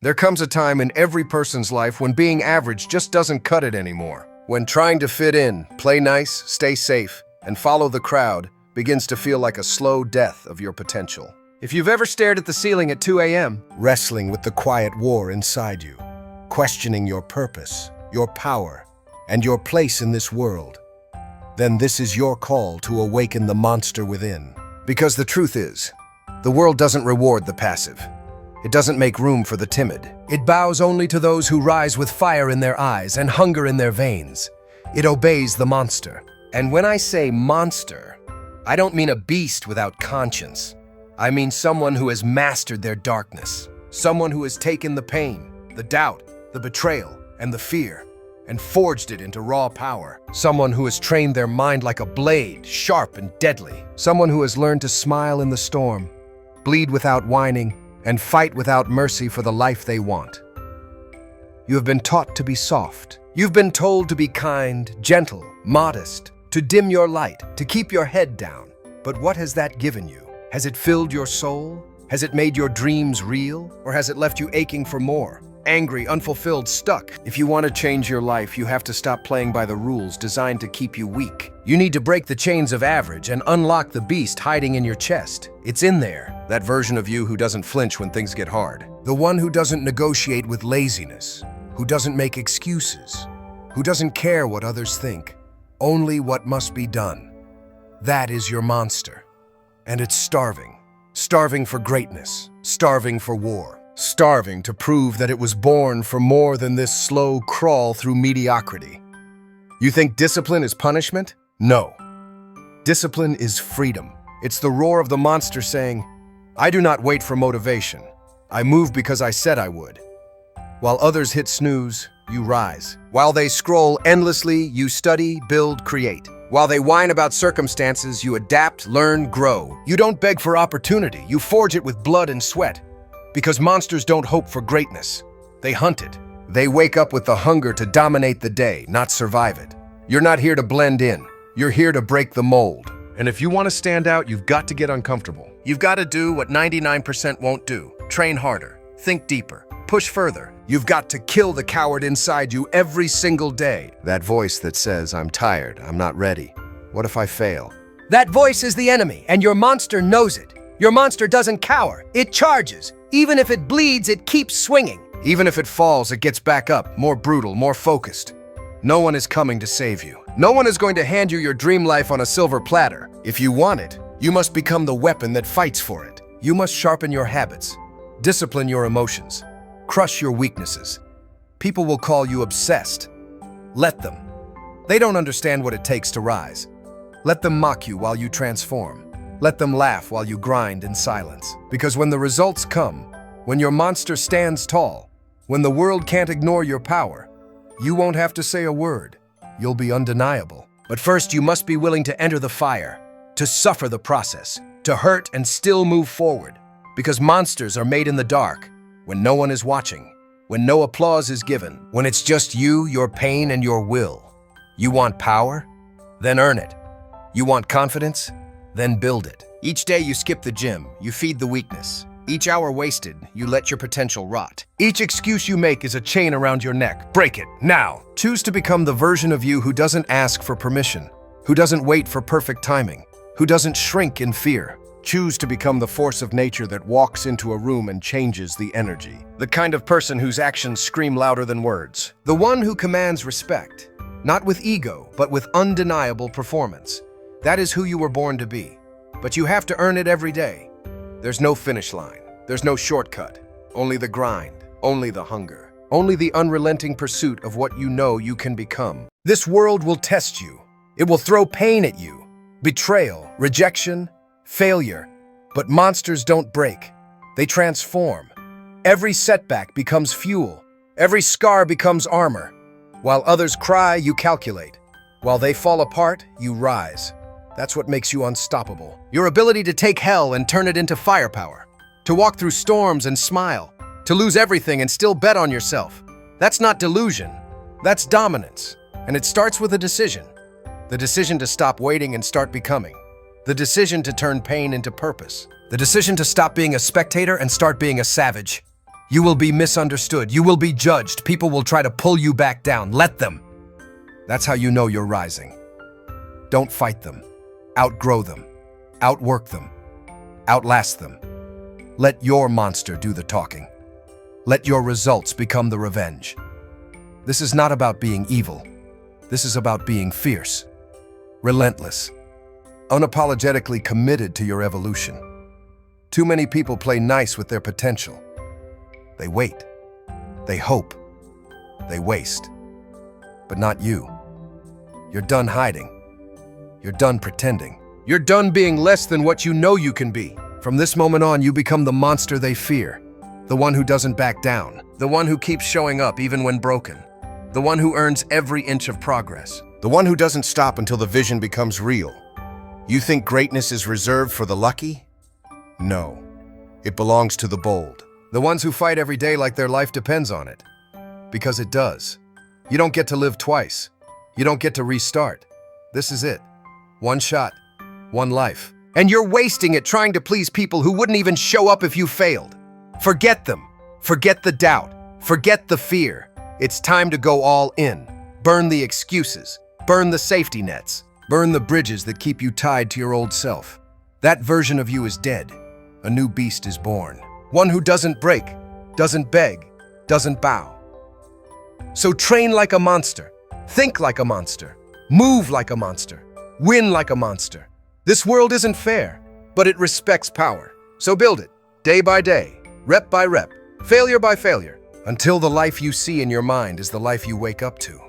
There comes a time in every person's life when being average just doesn't cut it anymore. When trying to fit in, play nice, stay safe, and follow the crowd begins to feel like a slow death of your potential. If you've ever stared at the ceiling at 2 a.m., Wrestling with the quiet war inside you, questioning your purpose, your power, and your place in this world, then this is your call to awaken the monster within. Because the truth is, the world doesn't reward the passive. It doesn't make room for the timid. It bows only to those who rise with fire in their eyes and hunger in their veins. It obeys the monster. And when I say monster, I don't mean a beast without conscience. I mean someone who has mastered their darkness. Someone who has taken the pain, the doubt, the betrayal, and the fear, and forged it into raw power. Someone who has trained their mind like a blade, sharp and deadly. Someone who has learned to smile in the storm, bleed without whining, and fight without mercy for the life they want. You have been taught to be soft. You've been told to be kind, gentle, modest, to dim your light, to keep your head down. But what has that given you? Has it filled your soul? Has it made your dreams real? Or has it left you aching for more? Angry, unfulfilled, stuck. If you want to change your life, you have to stop playing by the rules designed to keep you weak. You need to break the chains of average and unlock the beast hiding in your chest. It's in there, that version of you who doesn't flinch when things get hard. The one who doesn't negotiate with laziness, who doesn't make excuses, who doesn't care what others think, only what must be done. That is your monster. And it's starving. Starving for greatness, starving for war. Starving to prove that it was born for more than this slow crawl through mediocrity. You think discipline is punishment? No. Discipline is freedom. It's the roar of the monster saying, I do not wait for motivation. I move because I said I would. While others hit snooze, you rise. While they scroll endlessly, you study, build, create. While they whine about circumstances, you adapt, learn, grow. You don't beg for opportunity. You forge it with blood and sweat. Because monsters don't hope for greatness. They hunt it. They wake up with the hunger to dominate the day, not survive it. You're not here to blend in. You're here to break the mold. And if you want to stand out, you've got to get uncomfortable. You've got to do what 99% won't do. Train harder. Think deeper. Push further. You've got to kill the coward inside you every single day. That voice that says, I'm tired, I'm not ready. What if I fail? that voice is the enemy, and your monster knows it. Your monster doesn't cower. It charges. Even if it bleeds, it keeps swinging. Even if it falls, it gets back up, more brutal, more focused. No one is coming to save you. No one is going to hand you your dream life on a silver platter. If you want it, you must become the weapon that fights for it. You must sharpen your habits, discipline your emotions, crush your weaknesses. People will call you obsessed. Let them. They don't understand what it takes to rise. Let them mock you while you transform. Let them laugh while you grind in silence. Because when the results come, when your monster stands tall, when the world can't ignore your power, you won't have to say a word. You'll be undeniable. But first, you must be willing to enter the fire, to suffer the process, to hurt and still move forward. Because monsters are made in the dark, when no one is watching, when no applause is given, when it's just you, your pain, and your will. You want power? Then earn it. You want confidence? Then build it. Each day you skip the gym, you feed the weakness. Each hour wasted, you let your potential rot. Each excuse you make is a chain around your neck. Break it, now! Choose to become the version of you who doesn't ask for permission, who doesn't wait for perfect timing, who doesn't shrink in fear. Choose to become the force of nature that walks into a room and changes the energy. The kind of person whose actions scream louder than words. The one who commands respect, not with ego, but with undeniable performance. That is who you were born to be. But you have to earn it every day. There's no finish line. There's no shortcut. Only the grind. Only the hunger. Only the unrelenting pursuit of what you know you can become. This world will test you. It will throw pain at you. Betrayal, rejection, failure. But monsters don't break. They transform. Every setback becomes fuel. Every scar becomes armor. While others cry, you calculate. While they fall apart, you rise. That's what makes you unstoppable. Your ability to take hell and turn it into firepower. To walk through storms and smile. To lose everything and still bet on yourself. That's not delusion. That's dominance. And it starts with a decision. The decision to stop waiting and start becoming. The decision to turn pain into purpose. The decision to stop being a spectator and start being a savage. You will be misunderstood. You will be judged. People will try to pull you back down. Let them. That's how you know you're rising. Don't fight them. Outgrow them. Outwork them. Outlast them. Let your monster do the talking. Let your results become the revenge. This is not about being evil. This is about being fierce, relentless, unapologetically committed to your evolution. Too many people play nice with their potential. They wait. They hope. They waste. But not you. You're done hiding. You're done pretending. You're done being less than what you know you can be. From this moment on, you become the monster they fear. The one who doesn't back down. The one who keeps showing up even when broken. The one who earns every inch of progress. The one who doesn't stop until the vision becomes real. You think greatness is reserved for the lucky? No. It belongs to the bold. The ones who fight every day like their life depends on it. Because it does. You don't get to live twice. You don't get to restart. This is it. One shot. One life. And you're wasting it trying to please people who wouldn't even show up if you failed. Forget them. Forget the doubt. Forget the fear. It's time to go all in. Burn the excuses. Burn the safety nets. Burn the bridges that keep you tied to your old self. That version of you is dead. A new beast is born. One who doesn't break, doesn't beg, doesn't bow. So train like a monster. Think like a monster. Move like a monster. Win like a monster. This world isn't fair, but it respects power. So build it, day by day, rep by rep, failure by failure, until the life you see in your mind is the life you wake up to.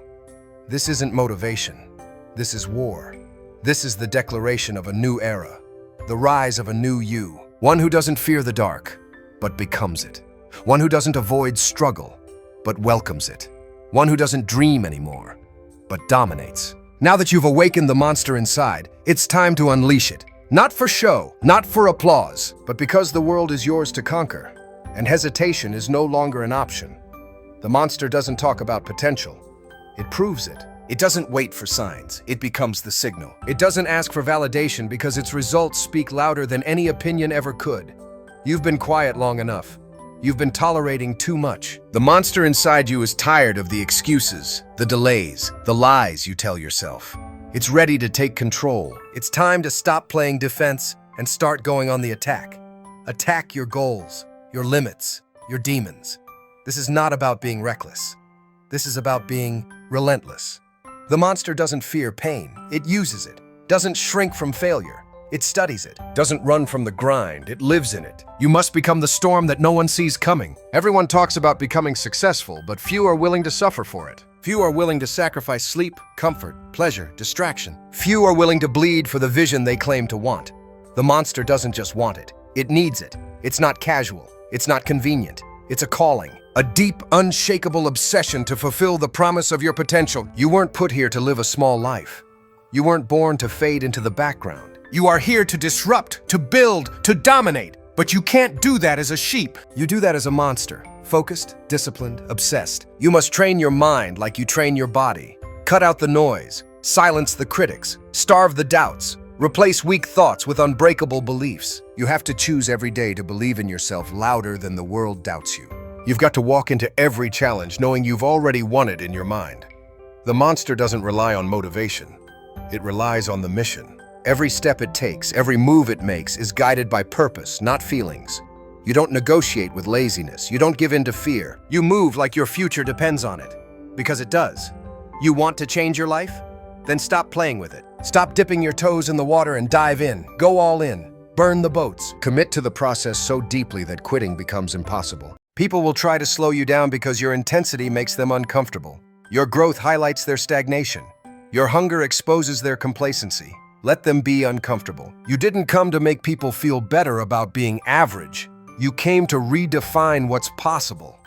This isn't motivation. This is war. This is the declaration of a new era, the rise of a new you, one who doesn't fear the dark, but becomes it. One who doesn't avoid struggle, but welcomes it. One who doesn't dream anymore, but dominates. Now that you've awakened the monster inside, it's time to unleash it. Not for show, not for applause, but because the world is yours to conquer, and hesitation is no longer an option. The monster doesn't talk about potential. It proves it. It doesn't wait for signs. It becomes the signal. It doesn't ask for validation because its results speak louder than any opinion ever could. You've been quiet long enough. You've been tolerating too much. The monster inside you is tired of the excuses, the delays, the lies you tell yourself. It's ready to take control. It's time to stop playing defense and start going on the attack. Attack your goals, your limits, your demons. This is not about being reckless. This is about being relentless. The monster doesn't fear pain. It uses it. Doesn't shrink from failure. It studies it. Doesn't run from the grind. It lives in it. You must become the storm that no one sees coming. Everyone talks about becoming successful, but few are willing to suffer for it. Few are willing to sacrifice sleep, comfort, pleasure, distraction. Few are willing to bleed for the vision they claim to want. The monster doesn't just want it. It needs it. It's not casual. It's not convenient. It's a calling. A deep, unshakable obsession to fulfill the promise of your potential. You weren't put here to live a small life. You weren't born to fade into the background. You are here to disrupt, to build, to dominate. But you can't do that as a sheep. You do that as a monster. Focused, disciplined, obsessed. You must train your mind like you train your body. Cut out the noise. Silence the critics. Starve the doubts. Replace weak thoughts with unbreakable beliefs. You have to choose every day to believe in yourself louder than the world doubts you. You've got to walk into every challenge knowing you've already won it in your mind. The monster doesn't rely on motivation. It relies on the mission. Every step it takes, every move it makes is guided by purpose, not feelings. You don't negotiate with laziness. You don't give in to fear. You move like your future depends on it. Because it does. You want to change your life? Then stop playing with it. Stop dipping your toes in the water and dive in. Go all in. Burn the boats. Commit to the process so deeply that quitting becomes impossible. People will try to slow you down because your intensity makes them uncomfortable. Your growth highlights their stagnation. Your hunger exposes their complacency. Let them be uncomfortable. You didn't come to make people feel better about being average. You came to redefine what's possible.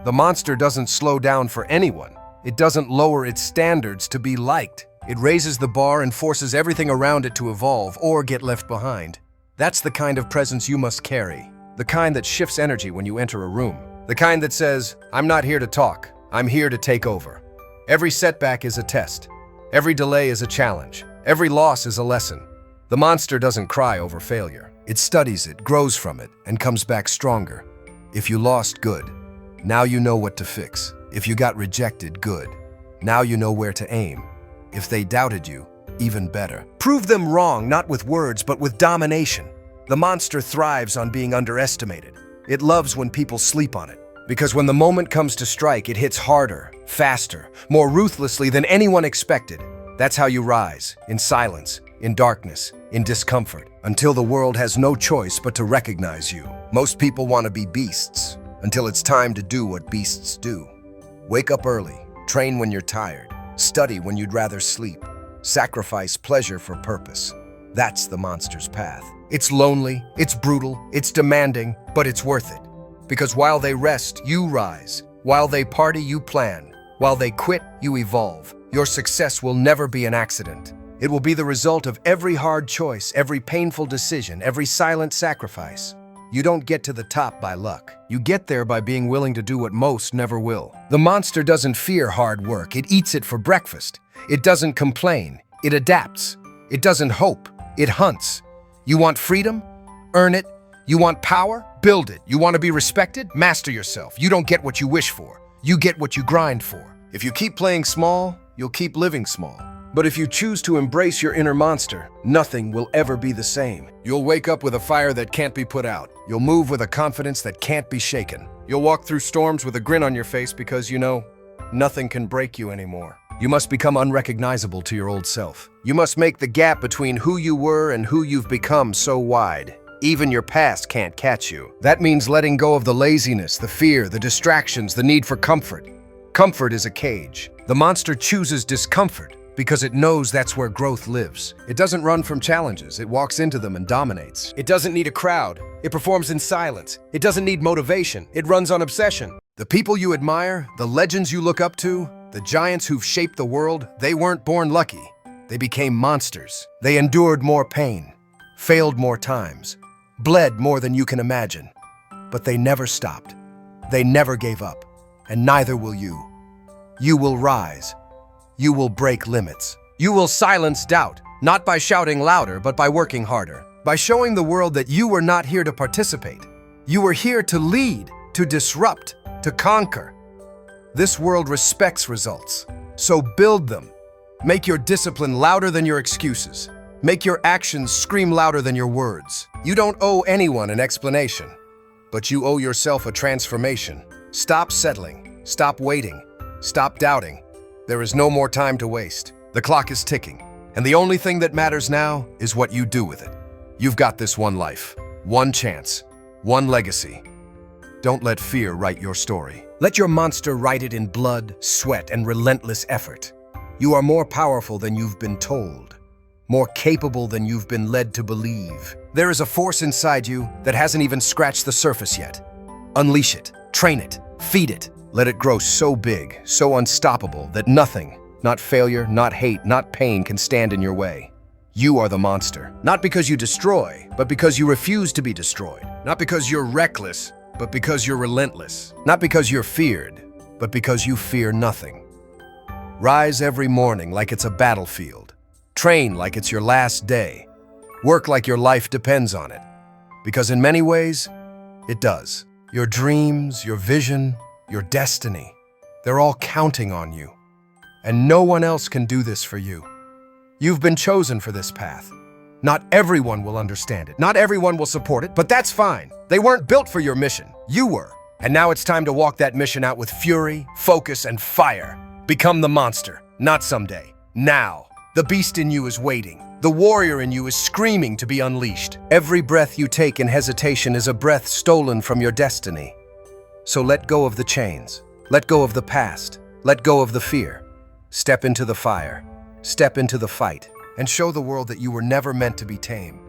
The monster doesn't slow down for anyone. It doesn't lower its standards to be liked. It raises the bar and forces everything around it to evolve or get left behind. That's the kind of presence you must carry. The kind that shifts energy when you enter a room. The kind that says, I'm not here to talk. I'm here to take over. Every setback is a test. Every delay is a challenge. Every loss is a lesson. The monster doesn't cry over failure. It studies it, grows from it, and comes back stronger. If you lost, good. Now you know what to fix. If you got rejected, good. Now you know where to aim. If they doubted you, even better. Prove them wrong, not with words, but with domination. The monster thrives on being underestimated. It loves when people sleep on it. Because when the moment comes to strike, it hits harder, faster, more ruthlessly than anyone expected. That's how you rise, in silence, in darkness, in discomfort, until the world has no choice but to recognize you. Most people want to be beasts, until it's time to do what beasts do. Wake up early, train when you're tired, study when you'd rather sleep, sacrifice pleasure for purpose. That's the monster's path. It's lonely, it's brutal, it's demanding, but it's worth it. Because while they rest, you rise. While they party, you plan. While they quit, you evolve. Your success will never be an accident. It will be the result of every hard choice, every painful decision, every silent sacrifice. You don't get to the top by luck. You get there by being willing to do what most never will. The monster doesn't fear hard work. It eats it for breakfast. It doesn't complain. It adapts. It doesn't hope. It hunts. You want freedom? Earn it. You want power? Build it. You want to be respected? Master yourself. You don't get what you wish for. You get what you grind for. If you keep playing small, you'll keep living small. But if you choose to embrace your inner monster, nothing will ever be the same. You'll wake up with a fire that can't be put out. You'll move with a confidence that can't be shaken. You'll walk through storms with a grin on your face because you know nothing can break you anymore. You must become unrecognizable to your old self. You must make the gap between who you were and who you've become so wide. Even your past can't catch you. That means letting go of the laziness, the fear, the distractions, the need for comfort. Comfort is a cage. The monster chooses discomfort because it knows that's where growth lives. It doesn't run from challenges. It walks into them and dominates. It doesn't need a crowd. It performs in silence. It doesn't need motivation. It runs on obsession. The people you admire, the legends you look up to, the giants who've shaped the world, they weren't born lucky. They became monsters. They endured more pain, failed more times, bled more than you can imagine. But they never stopped. They never gave up. And neither will you. You will rise. You will break limits. You will silence doubt, not by shouting louder, but by working harder. By showing the world that you were not here to participate. You were here to lead, to disrupt, to conquer. This world respects results, so build them. Make your discipline louder than your excuses. Make your actions scream louder than your words. You don't owe anyone an explanation, but you owe yourself a transformation. Stop settling. Stop waiting. Stop doubting. There is no more time to waste. The clock is ticking, and the only thing that matters now is what you do with it. You've got this one life, one chance, one legacy. Don't let fear write your story. Let your monster write it in blood, sweat, and relentless effort. You are more powerful than you've been told, more capable than you've been led to believe. There is a force inside you that hasn't even scratched the surface yet. Unleash it, train it, feed it. Let it grow so big, so unstoppable that nothing, not failure, not hate, not pain can stand in your way. You are the monster, not because you destroy, but because you refuse to be destroyed. Not because you're reckless, but because you're relentless. Not because you're feared, but because you fear nothing. Rise every morning like it's a battlefield. Train like it's your last day. Work like your life depends on it. Because in many ways, it does. Your dreams, your vision, your destiny, they're all counting on you. And no one else can do this for you. You've been chosen for this path. Not everyone will understand it. Not everyone will support it, but that's fine. They weren't built for your mission. You were. And now it's time to walk that mission out with fury, focus, and fire. Become the monster, not someday. Now. The beast in you is waiting. The warrior in you is screaming to be unleashed. Every breath you take in hesitation is a breath stolen from your destiny. So let go of the chains. Let go of the past. Let go of the fear. Step into the fire. Step into the fight. And show the world that you were never meant to be tame.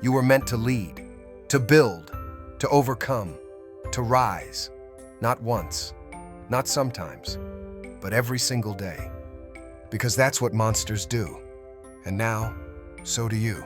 You were meant to lead, to build, to overcome, to rise. Not once, not sometimes, but every single day. Because that's what monsters do. And now, so do you.